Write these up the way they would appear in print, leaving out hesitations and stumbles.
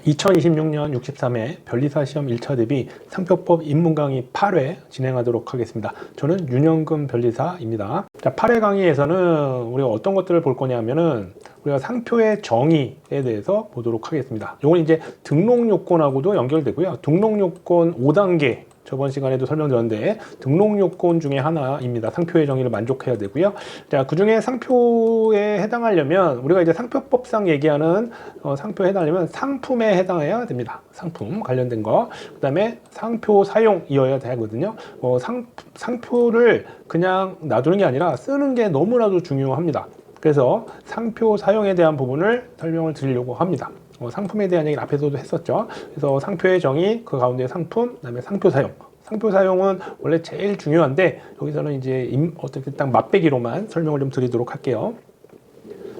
2026년 63회 변리사 시험 1차 대비 상표법 입문 강의 8회 진행하도록 하겠습니다. 저는 윤영금 변리사입니다. 자, 8회 강의에서는 우리가 어떤 것들을 볼 거냐면은 우리가 상표의 정의에 대해서 보도록 하겠습니다. 이건 이제 등록 요건하고도 연결되고요. 등록 요건 5단계 저번 시간에도 설명드렸는데 등록 요건 중에 하나입니다. 상표의 정의를 만족해야 되고요. 자, 그 중에 상표에 해당하려면 우리가 이제 상표법상 얘기하는 상표에 해당하려면 상품에 해당해야 됩니다. 상품 관련된 거. 그 다음에 상표 사용이어야 되거든요. 상표를 그냥 놔두는 게 아니라 쓰는 게 너무나도 중요합니다. 그래서 상표 사용에 대한 부분을 설명을 드리려고 합니다. 상품에 대한 얘기를 앞에서도 했었죠. 그래서 상표의 정의, 그 가운데 상품, 그 다음에 상표 사용. 상표 사용은 원래 제일 중요한데 여기서는 이제 어떻게 딱 맛배기로만 설명을 좀 드리도록 할게요.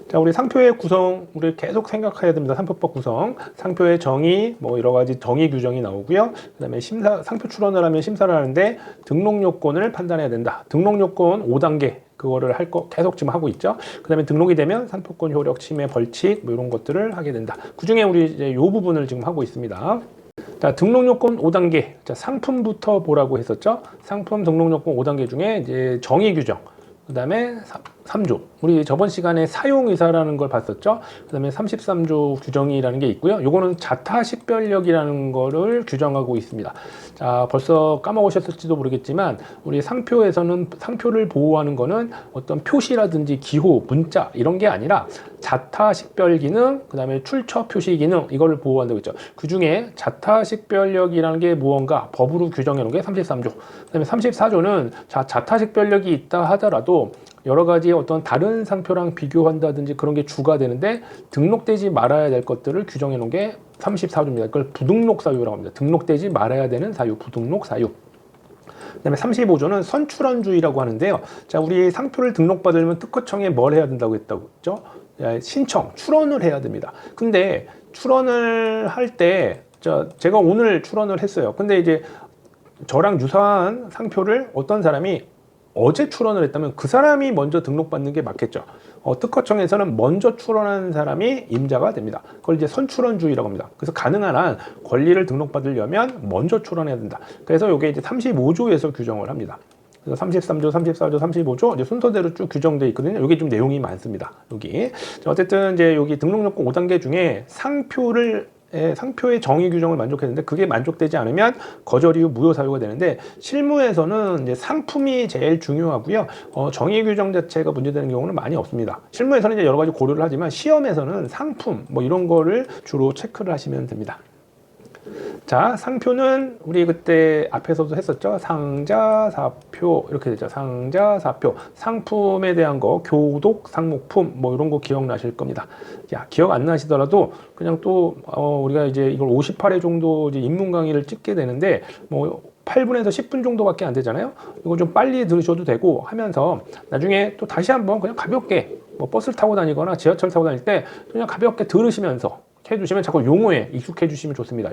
자, 우리 상표의 구성, 우리 계속 생각해야 됩니다. 상표법 구성, 상표의 정의, 뭐 여러 가지 정의 규정이 나오고요. 그 다음에 상표 출원을 하면 심사를 하는데 등록 요건을 판단해야 된다. 등록 요건 5단계. 그거를 계속 지금 하고 있죠. 그 다음에 등록이 되면 상표권 효력 침해 벌칙 뭐 이런 것들을 하게 된다. 그 중에 우리 이제 이 부분을 지금 하고 있습니다. 자, 등록 요건 5단계. 자, 상품부터 보라고 했었죠. 상품 등록 요건 5단계 중에 이제 정의 규정. 그 다음에 3조. 우리 저번 시간에 사용의사라는 걸 봤었죠. 그 다음에 33조 규정이라는 게 있고요. 요거는 자타식별력이라는 거를 규정하고 있습니다. 자, 벌써 까먹으셨을지도 모르겠지만 우리 상표에서는 상표를 보호하는 거는 어떤 표시라든지 기호, 문자 이런 게 아니라 자타식별 기능, 그 다음에 출처 표시 기능 이거를 보호한다고 했죠. 그 중에 자타식별력이라는 게 무언가 법으로 규정해 놓은 게 33조. 그 다음에 34조는 자타식별력이 있다 하더라도 여러 가지 어떤 다른 상표랑 비교한다든지 그런 게 주가 되는데 등록되지 말아야 될 것들을 규정해 놓은 게 34조입니다. 그걸 부등록 사유라고 합니다. 등록되지 말아야 되는 사유, 부등록 사유. 그다음에 35조는 선출원주의라고 하는데요. 자, 우리 상표를 등록받으려면 특허청에 뭘 해야 된다고 했죠? 신청, 출원을 해야 됩니다. 근데 출원을 할 때 제가 오늘 출원을 했어요. 근데 이제 저랑 유사한 상표를 어떤 사람이 어제 출원을 했다면 그 사람이 먼저 등록받는 게 맞겠죠. 특허청에서는 먼저 출원한 사람이 임자가 됩니다. 그걸 이제 선출원주의라고 합니다. 그래서 가능한 한 권리를 등록받으려면 먼저 출원해야 된다. 그래서 이게 이제 35조에서 규정을 합니다. 그래서 33조, 34조, 35조 이제 순서대로 쭉 규정되어 있거든요. 여기 좀 내용이 많습니다. 여기. 어쨌든 이제 여기 등록 요건 5단계 중에 상표의 정의 규정을 만족했는데 그게 만족되지 않으면 거절 이후 무효 사유가 되는데 실무에서는 이제 상품이 제일 중요하고요. 정의 규정 자체가 문제되는 경우는 많이 없습니다. 실무에서는 이제 여러 가지 고려를 하지만 시험에서는 상품 뭐 이런 거를 주로 체크를 하시면 됩니다. 자, 상표는 우리 그때 앞에서도 했었죠. 상자, 사표 이렇게 되죠. 상자, 사표. 상품에 대한 거, 교독, 상목품 뭐 이런 거 기억나실 겁니다. 야, 기억 안 나시더라도 그냥 또 우리가 이제 이걸 58회 정도 이제 입문 강의를 찍게 되는데 뭐 8분에서 10분 정도밖에 안 되잖아요. 이거 좀 빨리 들으셔도 되고 하면서 나중에 또 다시 한번 그냥 가볍게 뭐 버스를 타고 다니거나 지하철 타고 다닐 때 그냥 가볍게 들으시면서 해주시면 자꾸 용어에 익숙해 주시면 좋습니다.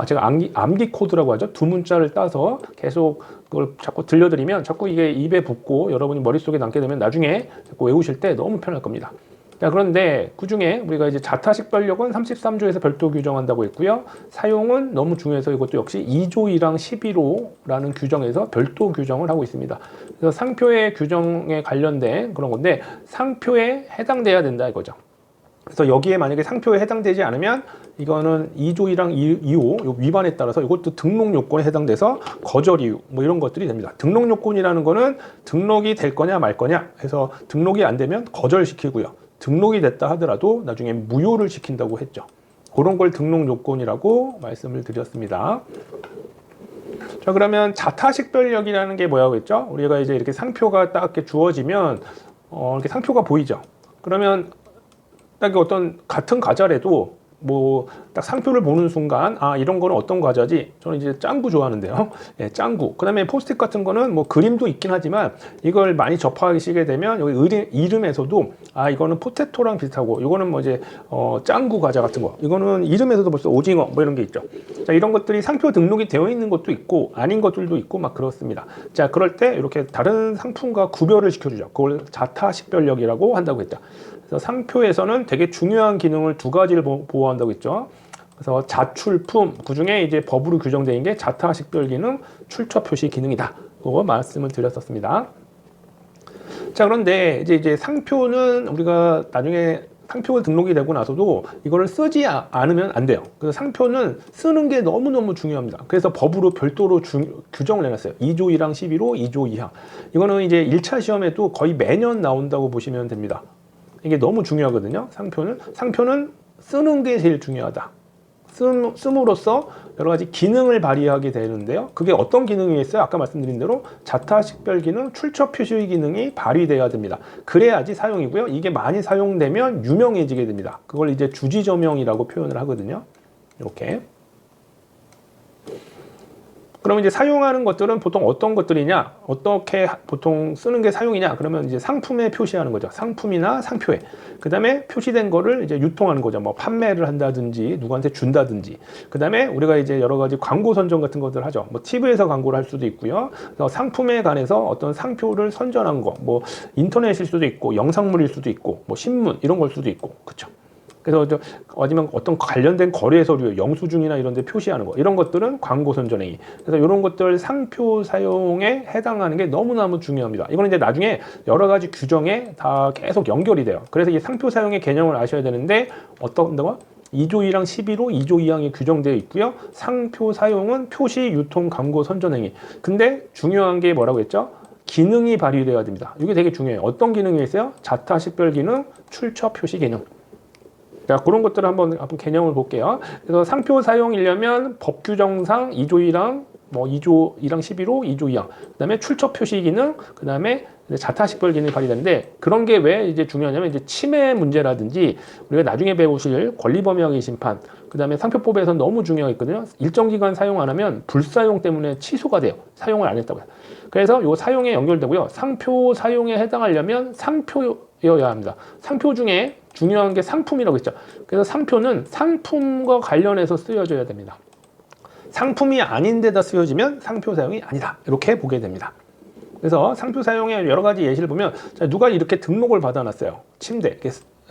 제가 암기 코드라고 하죠. 두 문자를 따서 계속 그걸 자꾸 들려드리면 자꾸 이게 입에 붙고 여러분이 머릿속에 남게 되면 나중에 자꾸 외우실 때 너무 편할 겁니다. 자, 그런데 그 중에 우리가 이제 자타식별력은 33조에서 별도 규정한다고 했고요. 사용은 너무 중요해서 이것도 역시 2조 1항 11호라는 규정에서 별도 규정을 하고 있습니다. 그래서 상표의 규정에 관련된 그런 건데 상표에 해당돼야 된다 이거죠. 그래서 여기에 만약에 상표에 해당되지 않으면 이거는 2조 1항 2호 위반에 따라서 이것도 등록 요건에 해당돼서 거절 이유 뭐 이런 것들이 됩니다. 등록 요건이라는 거는 등록이 될 거냐 말 거냐 해서 등록이 안 되면 거절시키고요. 등록이 됐다 하더라도 나중에 무효를 시킨다고 했죠. 그런 걸 등록 요건이라고 말씀을 드렸습니다. 자, 그러면 자타식별력이라는 게 뭐라고 했죠? 우리가 이제 이렇게 상표가 딱 이렇게 주어지면 이렇게 상표가 보이죠. 그러면 딱 어떤 같은 과자라도 뭐 딱 상표를 보는 순간 이런 거는 어떤 과자지? 저는 이제 짱구 좋아하는데요. 예, 짱구. 그다음에 포스트잇 같은 거는 뭐 그림도 있긴 하지만 이걸 많이 접하시게 되면 여기 이름에서도 이거는 포테토랑 비슷하고 이거는 뭐 이제 짱구 과자 같은 거. 이거는 이름에서도 벌써 오징어 뭐 이런 게 있죠. 자, 이런 것들이 상표 등록이 되어 있는 것도 있고 아닌 것들도 있고 막 그렇습니다. 자, 그럴 때 이렇게 다른 상품과 구별을 시켜주죠. 그걸 자타식별력이라고 한다고 했죠. 그래서 상표에서는 되게 중요한 기능을 두 가지를 보호한다고 했죠. 그래서 자출품, 그 중에 이제 법으로 규정되어 있는 게 자타 식별 기능, 출처 표시 기능이다. 그거 말씀을 드렸었습니다. 자, 그런데 이제 상표는 우리가 나중에 상표가 등록이 되고 나서도 이거를 쓰지 않으면 안 돼요. 그래서 상표는 쓰는 게 너무너무 중요합니다. 그래서 법으로 별도로 규정을 해놨어요. 2조 1항 11호, 2조 2항. 이거는 이제 1차 시험에도 거의 매년 나온다고 보시면 됩니다. 이게 너무 중요하거든요. 상표는 쓰는 게 제일 중요하다. 씀으로써 여러 가지 기능을 발휘하게 되는데요. 그게 어떤 기능이 있어요? 아까 말씀드린 대로 자타 식별 기능, 출처 표시 기능이 발휘돼야 됩니다. 그래야지 사용이고요. 이게 많이 사용되면 유명해지게 됩니다. 그걸 이제 주지저명이라고 표현을 하거든요. 이렇게. 그러면 이제 사용하는 것들은 보통 어떤 것들이냐? 어떻게 보통 쓰는 게 사용이냐? 그러면 이제 상품에 표시하는 거죠. 상품이나 상표에. 그 다음에 표시된 거를 이제 유통하는 거죠. 뭐 판매를 한다든지, 누구한테 준다든지. 그 다음에 우리가 이제 여러 가지 광고 선정 같은 것들 하죠. 뭐 TV에서 광고를 할 수도 있고요. 그래서 상품에 관해서 어떤 상표를 선전한 거, 뭐 인터넷일 수도 있고, 영상물일 수도 있고, 뭐 신문, 이런 걸 수도 있고. 그쵸? 그래서 아니면 어떤 관련된 거래 서류, 영수증이나 이런 데 표시하는 거, 이런 것들은 광고 선전행위. 그래서 이런 것들 상표 사용에 해당하는 게 너무너무 중요합니다. 이거는 이제 나중에 여러 가지 규정에 다 계속 연결이 돼요. 그래서 이 상표 사용의 개념을 아셔야 되는데 어떤 거? 2조 1항 11호, 2조 2항에 규정되어 있고요. 상표 사용은 표시, 유통, 광고, 선전행위. 근데 중요한 게 뭐라고 했죠? 기능이 발휘되어야 됩니다. 이게 되게 중요해요. 어떤 기능이 있어요? 자타 식별 기능, 출처 표시 기능. 자, 그런 것들을 한번 개념을 볼게요. 그래서 상표 사용이려면 법 규정상 2조 1항, 뭐 2조 1항 11호, 2조 2항, 그 다음에 출처 표시 기능, 그 다음에 자타 식별 기능이 발휘되는데 그런 게 왜 이제 중요하냐면 이제 침해 문제라든지 우리가 나중에 배우실 권리범위학의 심판, 그 다음에 상표법에서 너무 중요했거든요. 일정 기간 사용 안 하면 불사용 때문에 취소가 돼요. 사용을 안 했다고요. 그래서 요 사용에 연결되고요. 상표 사용에 해당하려면 상표여야 합니다. 상표 중에 중요한 게 상품이라고 했죠. 그래서 상표는 상품과 관련해서 쓰여져야 됩니다. 상품이 아닌 데다 쓰여지면 상표 사용이 아니다. 이렇게 보게 됩니다. 그래서 상표 사용의 여러 가지 예시를 보면 누가 이렇게 등록을 받아놨어요. 침대,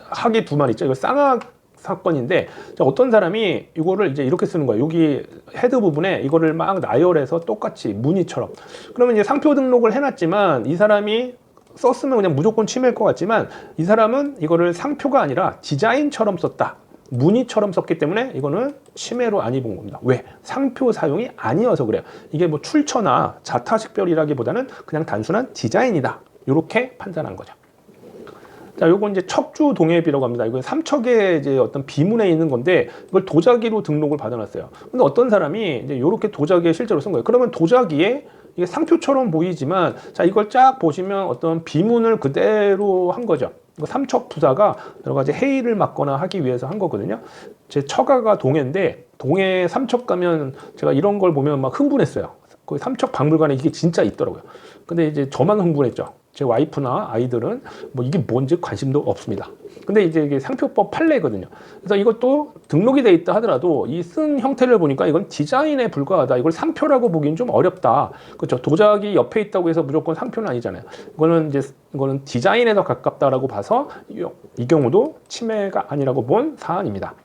하기 두 마리 있죠. 이거 쌍학 사건인데 어떤 사람이 이거를 이제 이렇게 쓰는 거예요. 여기 헤드 부분에 이거를 막 나열해서 똑같이 무늬처럼. 그러면 이제 상표 등록을 해놨지만 이 사람이 썼으면 그냥 무조건 침해일 것 같지만 이 사람은 이거를 상표가 아니라 디자인처럼 썼다. 무늬처럼 썼기 때문에 이거는 침해로 안 입은 겁니다. 왜? 상표 사용이 아니어서 그래요. 이게 뭐 출처나 자타 식별이라기보다는 그냥 단순한 디자인이다. 이렇게 판단한 거죠. 자, 요건 이제 척주 동앱이라고 합니다. 이건 삼척의 이제 어떤 비문에 있는 건데 이걸 도자기로 등록을 받아놨어요. 근데 어떤 사람이 이제 이렇게 도자기에 실제로 쓴 거예요. 그러면 도자기에 이게 상표처럼 보이지만 자, 이걸 쫙 보시면 어떤 비문을 그대로 한 거죠. 삼척 부사가 여러 가지 해이를 막거나 하기 위해서 한 거거든요. 제 처가가 동해인데 동해 삼척 가면 제가 이런 걸 보면 막 흥분했어요. 거기 삼척 박물관에 이게 진짜 있더라고요. 근데 이제 저만 흥분했죠. 제 와이프나 아이들은 뭐 이게 뭔지 관심도 없습니다. 근데 이제 이게 상표법 판례거든요. 그래서 이것도 등록이 돼 있다 하더라도 이 쓴 형태를 보니까 이건 디자인에 불과하다. 이걸 상표라고 보기엔 좀 어렵다. 그렇죠. 도자기 옆에 있다고 해서 무조건 상표는 아니잖아요. 이거는 디자인에 더 가깝다라고 봐서 이 경우도 침해가 아니라고 본 사안입니다.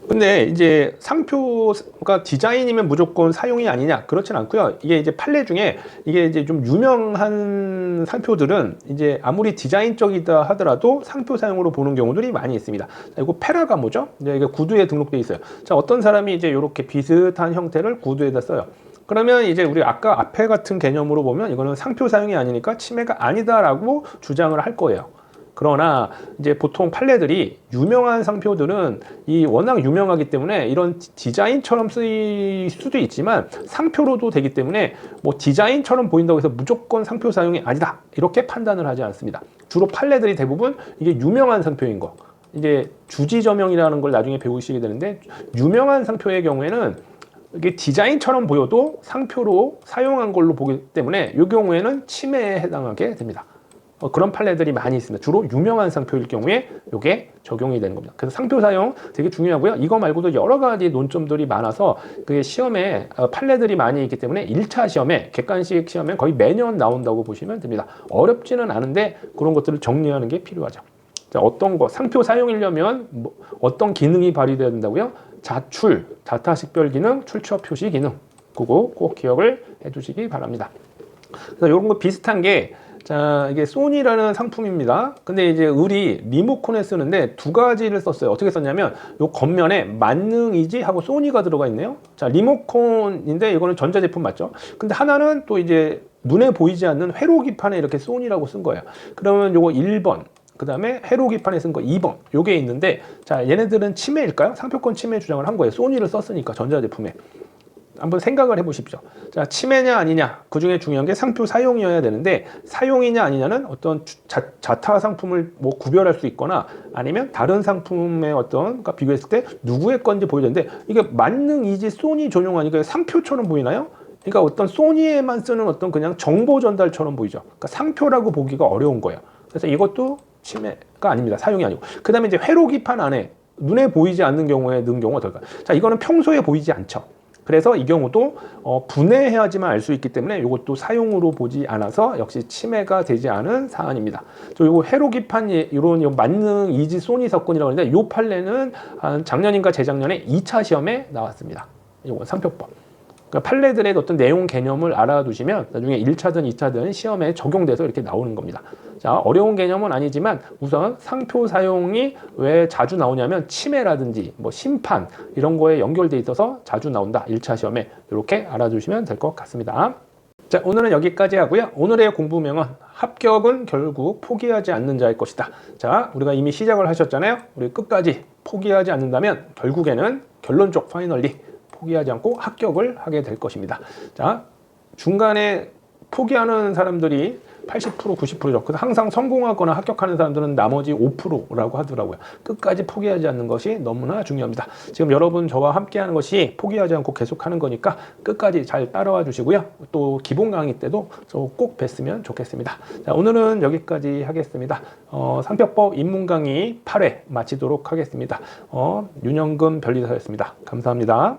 근데 이제 상표가 디자인이면 무조건 사용이 아니냐? 그렇진 않고요. 이게 이제 판례 중에 이게 이제 좀 유명한 상표들은 이제 아무리 디자인적이다 하더라도 상표 사용으로 보는 경우들이 많이 있습니다. 자, 이거 페라가모죠? 이제 이게 구두에 등록되어 있어요. 자, 어떤 사람이 이제 이렇게 비슷한 형태를 구두에다 써요. 그러면 이제 우리 아까 앞에 같은 개념으로 보면 이거는 상표 사용이 아니니까 침해가 아니다라고 주장을 할 거예요. 그러나 이제 보통 판례들이 유명한 상표들은 이 워낙 유명하기 때문에 이런 디자인처럼 쓰일 수도 있지만 상표로도 되기 때문에 뭐 디자인처럼 보인다고 해서 무조건 상표 사용이 아니다 이렇게 판단을 하지 않습니다. 주로 판례들이 대부분 이게 유명한 상표인 거, 이제 주지저명이라는 걸 나중에 배우시게 되는데 유명한 상표의 경우에는 이게 디자인처럼 보여도 상표로 사용한 걸로 보기 때문에 이 경우에는 침해에 해당하게 됩니다. 그런 판례들이 많이 있습니다. 주로 유명한 상표일 경우에 이게 적용이 되는 겁니다. 그래서 상표 사용 되게 중요하고요. 이거 말고도 여러 가지 논점들이 많아서 그게 시험에 판례들이 많이 있기 때문에 1차 시험에 객관식 시험에 거의 매년 나온다고 보시면 됩니다. 어렵지는 않은데 그런 것들을 정리하는 게 필요하죠. 자, 어떤 거 상표 사용이려면 어떤 기능이 발휘되어야 된다고요? 자출, 자타식별 기능, 출처 표시 기능. 그거 꼭 기억을 해주시기 바랍니다. 그래서 이런 거 비슷한 게, 자, 이게 소니라는 상품입니다. 근데 이제 우리 리모컨에 쓰는데 두 가지를 썼어요. 어떻게 썼냐면, 요 겉면에 만능이지 하고 소니가 들어가 있네요. 자, 리모컨인데 이거는 전자제품 맞죠? 근데 하나는 또 이제 눈에 보이지 않는 회로기판에 이렇게 소니라고 쓴 거예요. 그러면 요거 1번. 그 다음에 회로기판에 쓴 거 2번. 요게 있는데, 자, 얘네들은 침해일까요? 상표권 침해 주장을 한 거예요. 소니를 썼으니까, 전자제품에. 한번 생각을 해보십시오. 자, 침해냐 아니냐, 그 중에 중요한 게 상표 사용이어야 되는데, 사용이냐 아니냐는 어떤 자타 상품을 뭐 구별할 수 있거나 아니면 다른 상품의 어떤, 그러니까 비교했을 때 누구의 건지 보여주는데, 이게 만능이지 소니 전용하니까 상표처럼 보이나요? 그러니까 어떤 소니에만 쓰는 어떤 그냥 정보 전달처럼 보이죠. 그러니까 상표라고 보기가 어려운 거예요. 그래서 이것도 침해가 아닙니다. 사용이 아니고. 그 다음에 이제 회로기판 안에 눈에 보이지 않는 경우에 넣은 경우가 어떨까요? 자, 이거는 평소에 보이지 않죠. 그래서 이 경우도 분해해야지만 알 수 있기 때문에 이것도 사용으로 보지 않아서 역시 침해가 되지 않은 사안입니다. 또 요거 회로기판 이런 만능 이지 소니 사건이라고 하는데, 요 판례는 한 작년인가 재작년에 2차 시험에 나왔습니다. 이건 상표법. 그러니까 판례들의 어떤 내용 개념을 알아두시면 나중에 1차든 2차든 시험에 적용돼서 이렇게 나오는 겁니다. 자, 어려운 개념은 아니지만 우선 상표 사용이 왜 자주 나오냐면 침해라든지 뭐 심판 이런 거에 연결돼 있어서 자주 나온다. 1차 시험에 이렇게 알아두시면 될 것 같습니다. 자, 오늘은 여기까지 하고요. 오늘의 공부명은 합격은 결국 포기하지 않는 자의 것이다. 자, 우리가 이미 시작을 하셨잖아요. 우리 끝까지 포기하지 않는다면 결국에는 결론적 파이널리 포기하지 않고 합격을 하게 될 것입니다. 자, 중간에 포기하는 사람들이 80%, 90%죠. 그래서 항상 성공하거나 합격하는 사람들은 나머지 5%라고 하더라고요. 끝까지 포기하지 않는 것이 너무나 중요합니다. 지금 여러분 저와 함께하는 것이 포기하지 않고 계속하는 거니까 끝까지 잘 따라와 주시고요. 또 기본 강의 때도 꼭 뵀으면 좋겠습니다. 자, 오늘은 여기까지 하겠습니다. 상표법 입문 강의 8회 마치도록 하겠습니다. 윤영금 변리사였습니다. 감사합니다.